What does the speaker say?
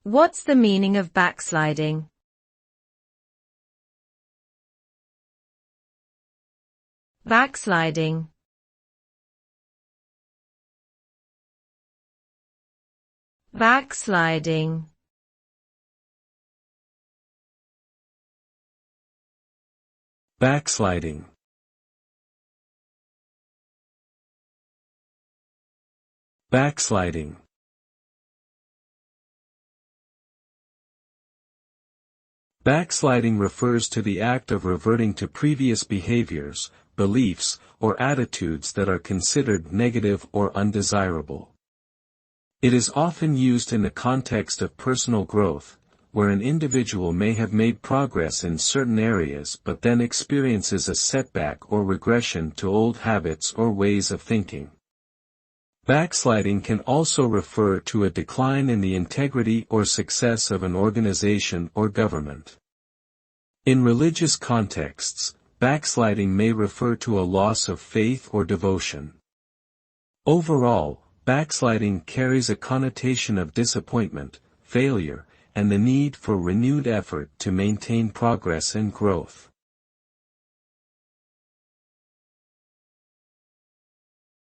What's the meaning of backsliding? Backsliding. Backsliding. Backsliding. Backsliding. Backsliding refers to the act of reverting to previous behaviors, beliefs, or attitudes that are considered negative or undesirable. It is often used in the context of personal growth, where an individual may have made progress in certain areas but then experiences a setback or regression to old habits or ways of thinking. Backsliding can also refer to a decline in the integrity or success of an organization or government. In religious contexts, backsliding may refer to a loss of faith or devotion. Overall, backsliding carries a connotation of disappointment, failure, and the need for renewed effort to maintain progress and growth.